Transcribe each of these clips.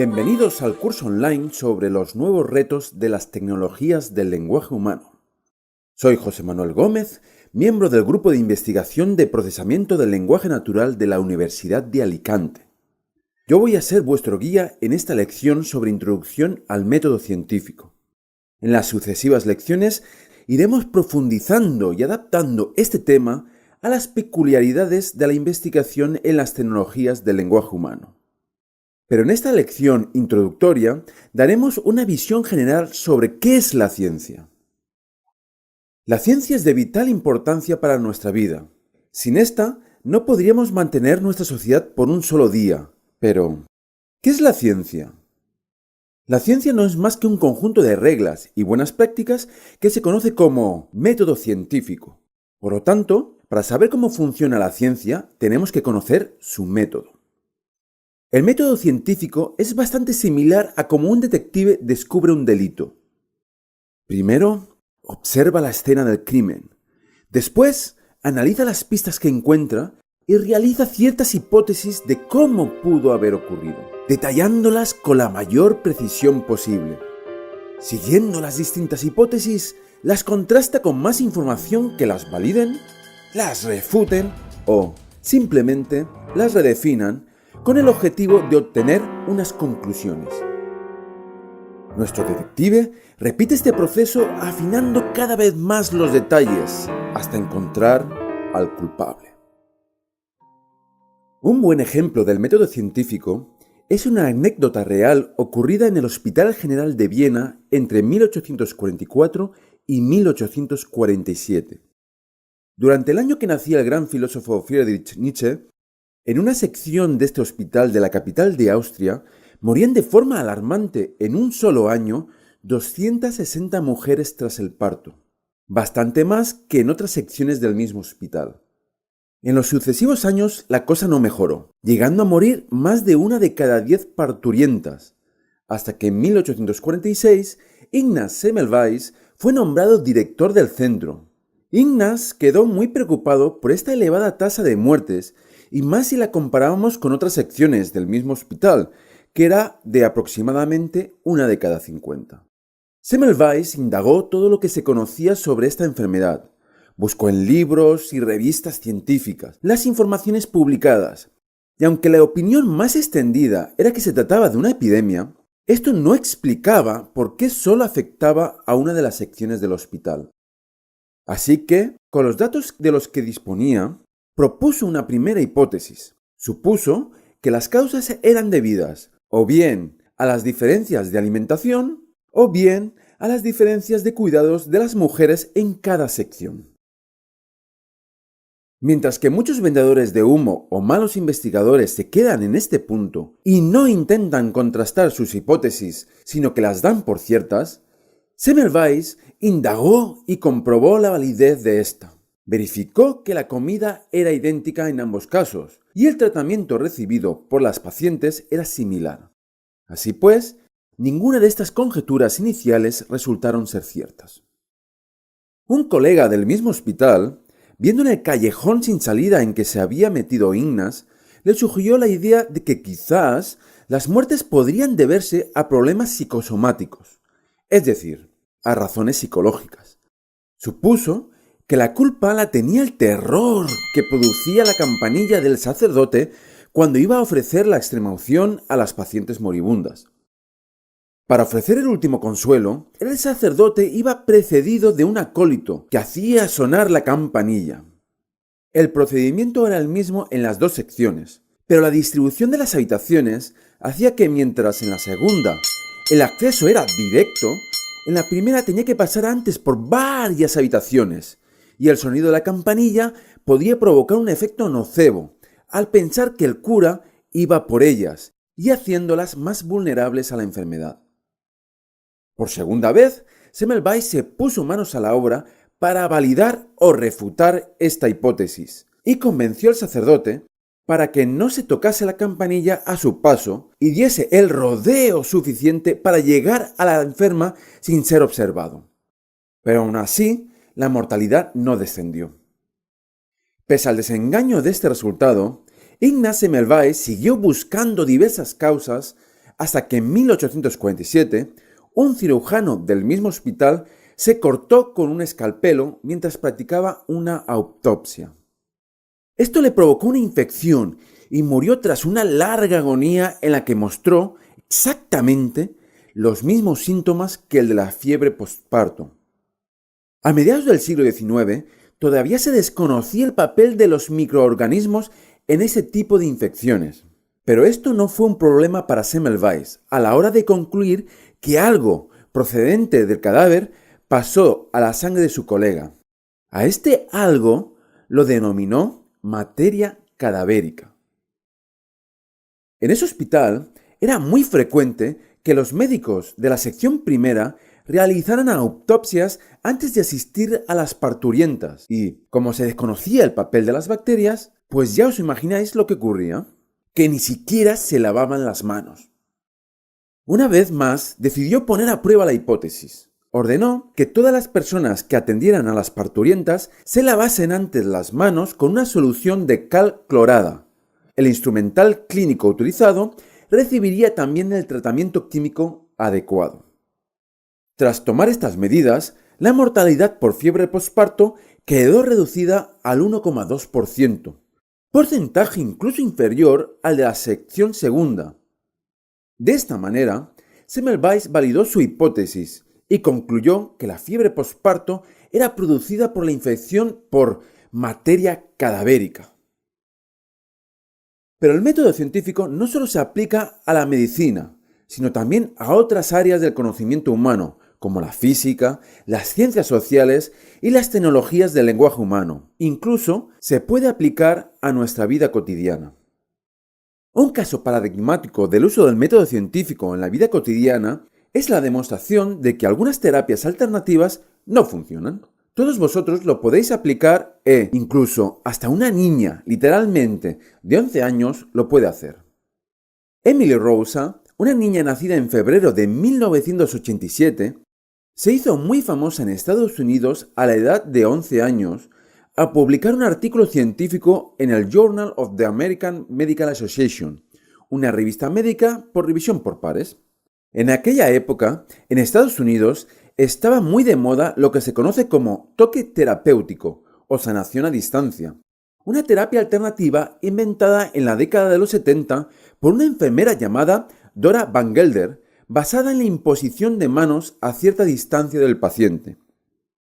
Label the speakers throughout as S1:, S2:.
S1: Bienvenidos al curso online sobre los nuevos retos de las tecnologías del lenguaje humano. Soy José Manuel Gómez, miembro del Grupo de Investigación de Procesamiento del Lenguaje Natural de la Universidad de Alicante. Yo voy a ser vuestro guía en esta lección sobre introducción al método científico. En las sucesivas lecciones iremos profundizando y adaptando este tema a las peculiaridades de la investigación en las tecnologías del lenguaje humano. Pero en esta lección introductoria daremos una visión general sobre qué es la ciencia. La ciencia es de vital importancia para nuestra vida. Sin esta, no podríamos mantener nuestra sociedad por un solo día. Pero, ¿qué es la ciencia? La ciencia no es más que un conjunto de reglas y buenas prácticas que se conoce como método científico. Por lo tanto, para saber cómo funciona la ciencia, tenemos que conocer su método. El método científico es bastante similar a cómo un detective descubre un delito. Primero, observa la escena del crimen. Después, analiza las pistas que encuentra y realiza ciertas hipótesis de cómo pudo haber ocurrido, detallándolas con la mayor precisión posible. Siguiendo las distintas hipótesis, las contrasta con más información que las validen, las refuten o, simplemente, las redefinan con el objetivo de obtener unas conclusiones. Nuestro detective repite este proceso afinando cada vez más los detalles hasta encontrar al culpable. Un buen ejemplo del método científico es una anécdota real ocurrida en el Hospital General de Viena entre 1844 y 1847. Durante el año que nacía el gran filósofo Friedrich Nietzsche, en una sección de este hospital de la capital de Austria, morían de forma alarmante en un solo año 260 mujeres tras el parto, bastante más que en otras secciones del mismo hospital. En los sucesivos años la cosa no mejoró, llegando a morir más de 1 de cada 10 parturientas, hasta que en 1846 Ignaz Semmelweis fue nombrado director del centro. Ignaz quedó muy preocupado por esta elevada tasa de muertes y más si la comparábamos con otras secciones del mismo hospital, que era de aproximadamente 1 de cada 50. Semmelweis indagó todo lo que se conocía sobre esta enfermedad. Buscó en libros y revistas científicas las informaciones publicadas, y aunque la opinión más extendida era que se trataba de una epidemia, esto no explicaba por qué solo afectaba a una de las secciones del hospital. Así que, con los datos de los que disponía, propuso una primera hipótesis. Supuso que las causas eran debidas o bien a las diferencias de alimentación o bien a las diferencias de cuidados de las mujeres en cada sección. Mientras que muchos vendedores de humo o malos investigadores se quedan en este punto y no intentan contrastar sus hipótesis, sino que las dan por ciertas, Semmelweis indagó y comprobó la validez de esta. Verificó que la comida era idéntica en ambos casos y el tratamiento recibido por las pacientes era similar. Así pues, ninguna de estas conjeturas iniciales resultaron ser ciertas. Un colega del mismo hospital, viendo en el callejón sin salida en que se había metido Ignaz, le sugirió la idea de que quizás las muertes podrían deberse a problemas psicosomáticos, es decir, a razones psicológicas. Supuso que la culpa la tenía el terror que producía la campanilla del sacerdote cuando iba a ofrecer la extremaunción a las pacientes moribundas. Para ofrecer el último consuelo, el sacerdote iba precedido de un acólito que hacía sonar la campanilla. El procedimiento era el mismo en las dos secciones, pero la distribución de las habitaciones hacía que mientras en la segunda el acceso era directo, en la primera tenía que pasar antes por varias habitaciones, y el sonido de la campanilla podía provocar un efecto nocebo, al pensar que el cura iba por ellas y haciéndolas más vulnerables a la enfermedad. Por segunda vez, Semmelweis se puso manos a la obra para validar o refutar esta hipótesis, y convenció al sacerdote para que no se tocase la campanilla a su paso y diese el rodeo suficiente para llegar a la enferma sin ser observado. Pero aún así, la mortalidad no descendió. Pese al desengaño de este resultado, Ignaz Semmelweis siguió buscando diversas causas hasta que en 1847 un cirujano del mismo hospital se cortó con un escalpelo mientras practicaba una autopsia. Esto le provocó una infección y murió tras una larga agonía en la que mostró exactamente los mismos síntomas que el de la fiebre postparto. A mediados del siglo XIX, todavía se desconocía el papel de los microorganismos en ese tipo de infecciones. Pero esto no fue un problema para Semmelweis a la hora de concluir que algo procedente del cadáver pasó a la sangre de su colega. A este algo lo denominó materia cadavérica. En ese hospital era muy frecuente que los médicos de la sección primera realizaran autopsias antes de asistir a las parturientas y, como se desconocía el papel de las bacterias, pues ya os imagináis lo que ocurría, que ni siquiera se lavaban las manos. Una vez más, decidió poner a prueba la hipótesis. Ordenó que todas las personas que atendieran a las parturientas se lavasen antes las manos con una solución de cal clorada. El instrumental clínico utilizado recibiría también el tratamiento químico adecuado. Tras tomar estas medidas, la mortalidad por fiebre posparto quedó reducida al 1,2%, porcentaje incluso inferior al de la sección segunda. De esta manera, Semmelweis validó su hipótesis y concluyó que la fiebre posparto era producida por la infección por materia cadavérica. Pero el método científico no solo se aplica a la medicina, sino también a otras áreas del conocimiento humano, como la física, las ciencias sociales y las tecnologías del lenguaje humano. Incluso se puede aplicar a nuestra vida cotidiana. Un caso paradigmático del uso del método científico en la vida cotidiana es la demostración de que algunas terapias alternativas no funcionan. Todos vosotros lo podéis aplicar e incluso hasta una niña, literalmente, de 11 años lo puede hacer. Emily Rosa, una niña nacida en febrero de 1987, se hizo muy famosa en Estados Unidos a la edad de 11 años a publicar un artículo científico en el Journal of the American Medical Association, una revista médica por revisión por pares. En aquella época, en Estados Unidos, estaba muy de moda lo que se conoce como toque terapéutico o sanación a distancia, una terapia alternativa inventada en la década de los 70 por una enfermera llamada Dora Van Gelder, basada en la imposición de manos a cierta distancia del paciente.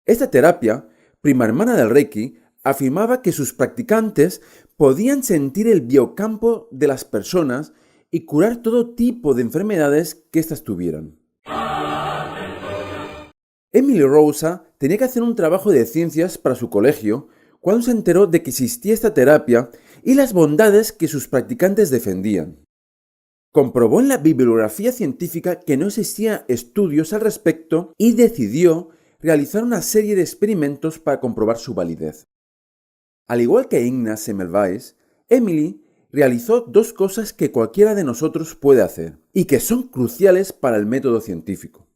S1: Esta terapia, prima hermana del Reiki, afirmaba que sus practicantes podían sentir el biocampo de las personas y curar todo tipo de enfermedades que éstas tuvieran. Emily Rosa tenía que hacer un trabajo de ciencias para su colegio cuando se enteró de que existía esta terapia y las bondades que sus practicantes defendían. Comprobó en la bibliografía científica que no existían estudios al respecto y decidió realizar una serie de experimentos para comprobar su validez. Al igual que Ignaz Semmelweis, Emily realizó dos cosas que cualquiera de nosotros puede hacer y que son cruciales para el método científico.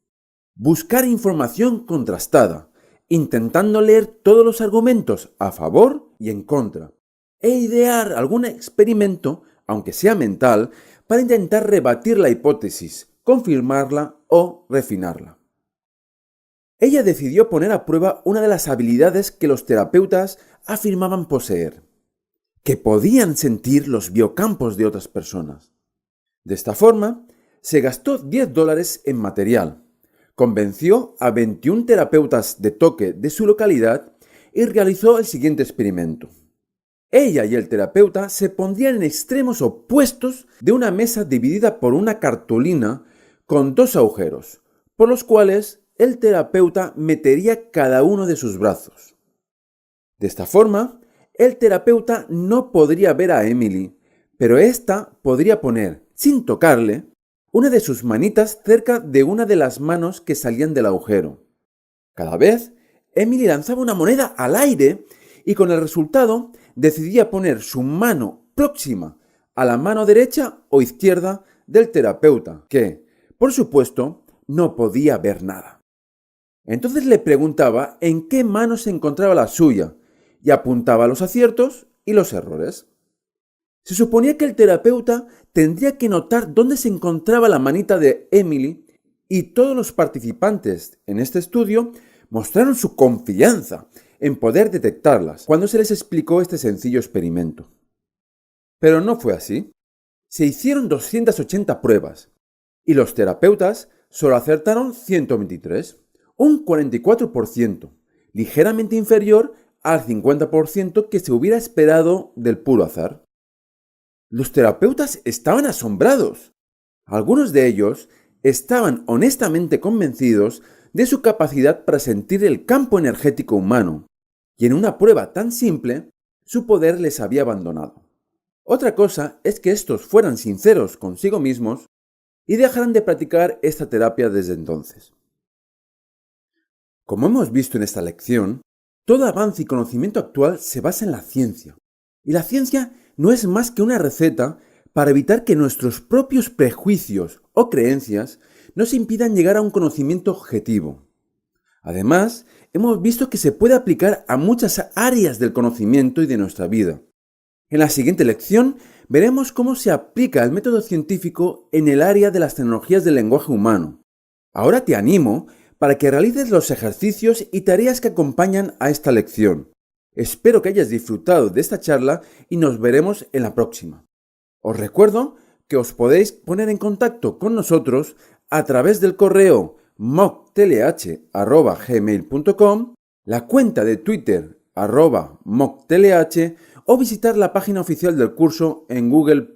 S1: Buscar información contrastada, intentando leer todos los argumentos a favor y en contra, e idear algún experimento, aunque sea mental, para intentar rebatir la hipótesis, confirmarla o refinarla. Ella decidió poner a prueba una de las habilidades que los terapeutas afirmaban poseer, que podían sentir los biocampos de otras personas. De esta forma, se gastó $10 en material, convenció a 21 terapeutas de toque de su localidad y realizó el siguiente experimento. Ella y el terapeuta se pondrían en extremos opuestos de una mesa dividida por una cartulina con dos agujeros, por los cuales el terapeuta metería cada uno de sus brazos. De esta forma, el terapeuta no podría ver a Emily, pero ésta podría poner, sin tocarle, una de sus manitas cerca de una de las manos que salían del agujero. Cada vez, Emily lanzaba una moneda al aire y con el resultado decidía poner su mano próxima a la mano derecha o izquierda del terapeuta, que, por supuesto, no podía ver nada. Entonces le preguntaba en qué mano se encontraba la suya y apuntaba los aciertos y los errores. Se suponía que el terapeuta tendría que notar dónde se encontraba la manita de Emily y todos los participantes en este estudio mostraron su confianza en poder detectarlas cuando se les explicó este sencillo experimento. Pero no fue así. Se hicieron 280 pruebas y los terapeutas solo acertaron 123, un 44%, ligeramente inferior al 50% que se hubiera esperado del puro azar. Los terapeutas estaban asombrados. Algunos de ellos estaban honestamente convencidos de su capacidad para sentir el campo energético humano, y en una prueba tan simple, su poder les había abandonado. Otra cosa es que estos fueran sinceros consigo mismos y dejaran de practicar esta terapia desde entonces. Como hemos visto en esta lección, todo avance y conocimiento actual se basa en la ciencia, y la ciencia no es más que una receta para evitar que nuestros propios prejuicios o creencias nos impidan llegar a un conocimiento objetivo. Además, hemos visto que se puede aplicar a muchas áreas del conocimiento y de nuestra vida. En la siguiente lección veremos cómo se aplica el método científico en el área de las tecnologías del lenguaje humano. Ahora te animo para que realices los ejercicios y tareas que acompañan a esta lección. Espero que hayas disfrutado de esta charla y nos veremos en la próxima. Os recuerdo que os podéis poner en contacto con nosotros a través del correo moctlh@gmail.com, la cuenta de Twitter @moctlh o visitar la página oficial del curso en Google+.